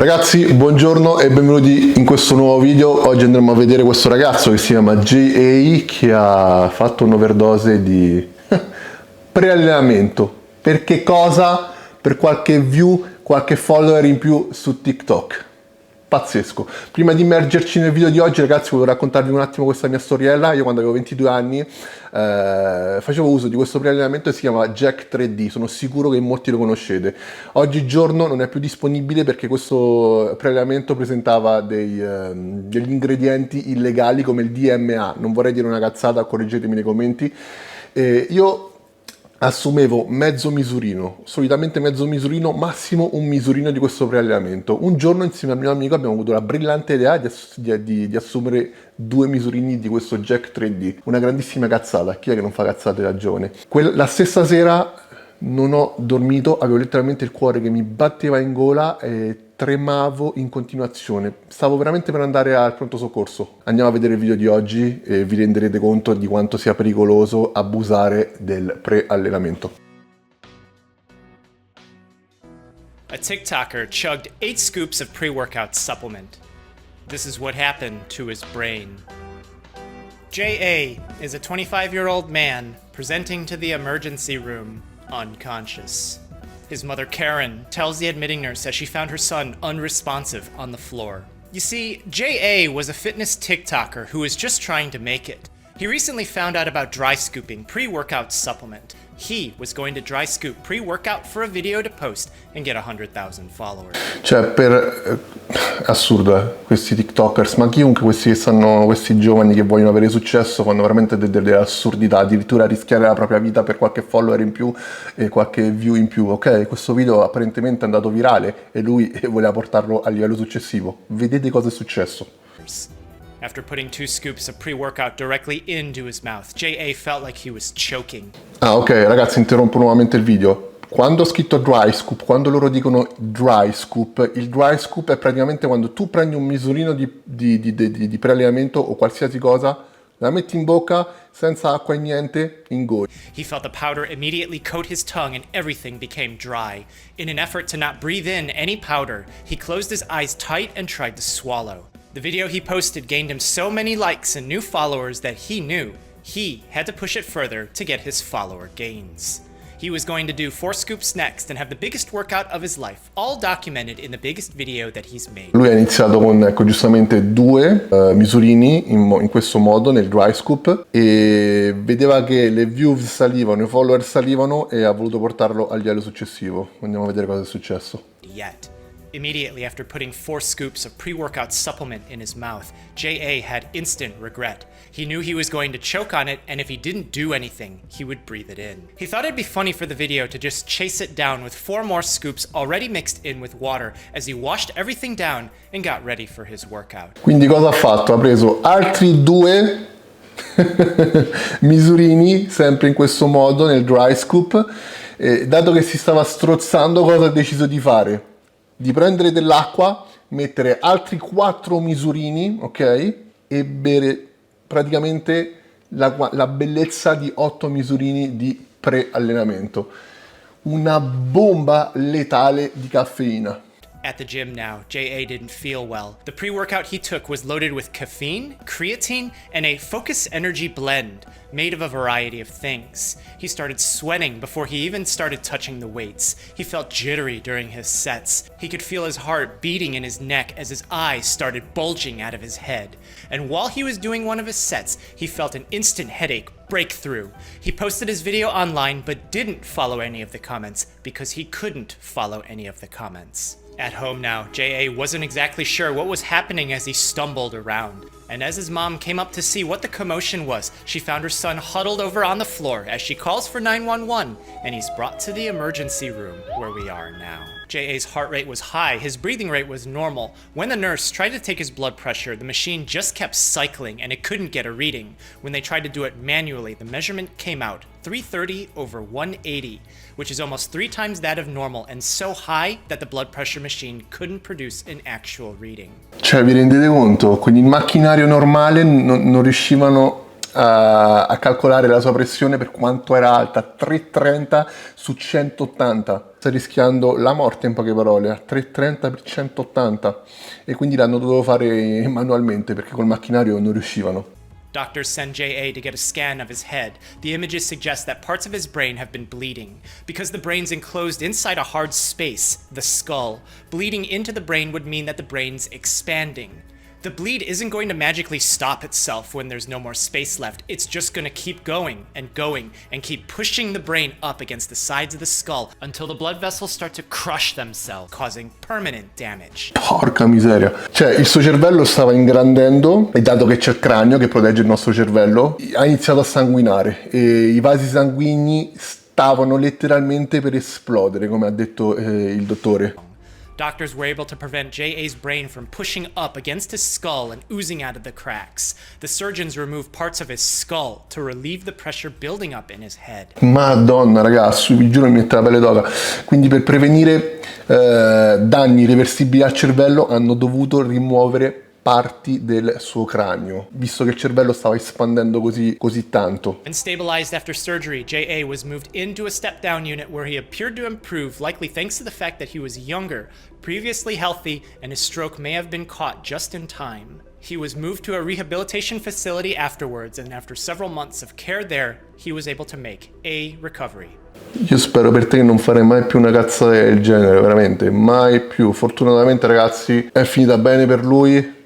Ragazzi, buongiorno e benvenuti in questo nuovo video. Oggi andremo a vedere questo ragazzo che si chiama J.A. che ha fatto un'overdose di preallenamento. Per che cosa? Per qualche view, qualche follower in più su TikTok. Pazzesco. Prima di immergerci nel video di oggi, ragazzi, volevo raccontarvi un attimo questa mia storiella. Io quando avevo 22 anni facevo uso di questo preallenamento che si chiama Jack 3D. Sono sicuro che molti lo conoscete. Oggigiorno non è più disponibile perché questo preallenamento presentava degli ingredienti illegali come il DMA. Non vorrei dire una cazzata, correggetemi nei commenti. Io assumevo mezzo misurino, solitamente mezzo misurino, massimo un misurino di questo preallenamento. Un giorno insieme al mio amico abbiamo avuto la brillante idea di assumere 2 misurini di questo Jack 3D. Una grandissima cazzata, chi è che non fa cazzate da giovane? La stessa sera non ho dormito, avevo letteralmente il cuore che mi batteva in gola e tremavo in continuazione. Stavo veramente per andare al pronto soccorso. Andiamo a vedere il video di oggi e vi renderete conto di quanto sia pericoloso abusare del preallenamento. A TikToker chugged 8 scoops of pre-workout supplement. This is what happened to his brain. J.A. is a 25-year-old man presenting to the emergency room unconscious. His mother, Karen, tells the admitting nurse that she found her son unresponsive on the floor. You see, J.A. was a fitness TikToker who was just trying to make it. He recently found out about dry scooping pre-workout supplement. He was going to dry scoop pre-workout for a video to post and get 100,000 followers. Cioè, assurdo, questi TikTokers, ma chiunque questi giovani che vogliono avere successo fanno veramente delle assurdità, addirittura rischiare la propria vita per qualche follower in più e qualche view in più. Ok, questo video apparentemente è andato virale e lui voleva portarlo al livello successivo. Vedete cosa è successo. After putting 2 scoops of pre-workout directly into his mouth, J.A. felt like he was choking. Ah, ok, ragazzi, interrompo nuovamente il video. Quando ho scritto dry scoop, quando loro dicono dry scoop, il dry scoop è praticamente quando tu prendi un misurino di preallenamento o qualsiasi cosa, la metti in bocca senza acqua e niente, ingoi. He felt the powder immediately coat his tongue and everything became dry. In an effort to not breathe in any powder, he closed his eyes tight and tried to swallow. The video he posted gained him so many likes and new followers that he knew he had to push it further to get his follower gains. He was going to do 4 scoops next and have the biggest workout of his life, all documented in the biggest video that he's made. Lui ha iniziato con, ecco, giustamente 2 misurini in questo modo nel dry scoop e vedeva che le views salivano, i follower salivano e ha voluto portarlo al livello successivo. Andiamo a vedere cosa è successo. Immediately after putting 4 scoops of pre-workout supplement in his mouth, J.A. had instant regret. He knew he was going to choke on it, and if he didn't do anything, he would breathe it in. He thought it'd be funny for the video to just chase it down with 4 more scoops already mixed in with water as he washed everything down and got ready for his workout. Quindi cosa ha fatto? Ha preso altri 2 misurini, sempre in questo modo, nel dry scoop, e dato che si stava strozzando, cosa ha deciso di fare? Di prendere dell'acqua, mettere altri 4 misurini, ok? E bere praticamente la bellezza di 8 misurini di preallenamento. Una bomba letale di caffeina. At the gym now, J.A. didn't feel well. The pre-workout he took was loaded with caffeine, creatine, and a Focus Energy blend made of a variety of things. He started sweating before he even started touching the weights. He felt jittery during his sets. He could feel his heart beating in his neck as his eyes started bulging out of his head. And while he was doing one of his sets, he felt an instant headache break through. He posted his video online but didn't follow any of the comments because he couldn't follow any of the comments. At home now, J.A. wasn't exactly sure what was happening as he stumbled around. And as his mom came up to see what the commotion was, she found her son huddled over on the floor as she calls for 911, and he's brought to the emergency room where we are now. J.A.'s heart rate was high, his breathing rate was normal. When the nurse tried to take his blood pressure, the machine just kept cycling and it couldn't get a reading. When they tried to do it manually, the measurement came out 330 over 180, which is almost 3 times that of normal and so high that the blood pressure machine couldn't produce an actual reading. Cioè, vi rendete conto? Con il macchinario normale non riuscivano a calcolare la sua pressione per quanto era alta, 330 su 180. Sta rischiando la morte in poche parole, a 330 per 180, e quindi l'hanno dovuto fare manualmente perché col macchinario non riuscivano. Doctors send J.A. to get a scan of his head. The images suggest that parts of his brain have been bleeding. Because the brain's enclosed inside a hard space, the skull, bleeding into the brain would mean that the brain's expanding. The bleed isn't going to magically stop itself when there's no more space left. It's just going to keep going and keep pushing the brain up against the sides of the skull until the blood vessels start to crush themselves, causing permanent damage. Porca miseria. Cioè, il suo cervello stava ingrandendo e dato che c'è il cranio che protegge il nostro cervello, ha iniziato a sanguinare e i vasi sanguigni stavano letteralmente per esplodere, come ha detto il dottore. Doctors were able to prevent J.A.'s brain from pushing up against his skull and oozing out of the cracks. The surgeons removed parts of his skull to relieve the pressure building up in his head. Madonna ragazzi, vi giuro mi mette la pelle d'oca. Quindi per prevenire danni irreversibili al cervello hanno dovuto rimuovere parti del suo cranio, visto che il cervello stava espandendo così tanto. And stabilized after surgery, J.A. was moved into a step-down unit where he appeared to improve, likely thanks to the fact that he was younger, previously healthy, and his stroke may have been caught just in time. He was moved to a rehabilitation facility afterwards, and after several months of care there, he was able to make a recovery. Io spero per te che non farai mai più una cazzata del genere, veramente, mai più. Fortunatamente ragazzi è finita bene per lui,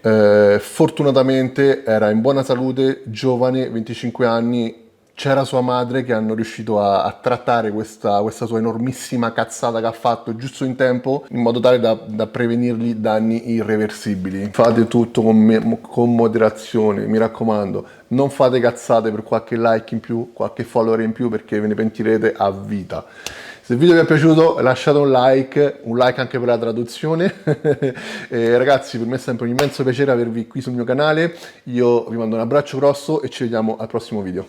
fortunatamente era in buona salute, giovane, 25 anni, c'era sua madre che hanno riuscito a trattare questa sua enormissima cazzata che ha fatto giusto in tempo, in modo tale da prevenirgli danni irreversibili. Fate tutto con moderazione, mi raccomando, non fate cazzate per qualche like in più, qualche follower in più, perché ve ne pentirete a vita. Se il video vi è piaciuto lasciate un like anche per la traduzione. E ragazzi, per me è sempre un immenso piacere avervi qui sul mio canale. Io vi mando un abbraccio grosso e ci vediamo al prossimo video.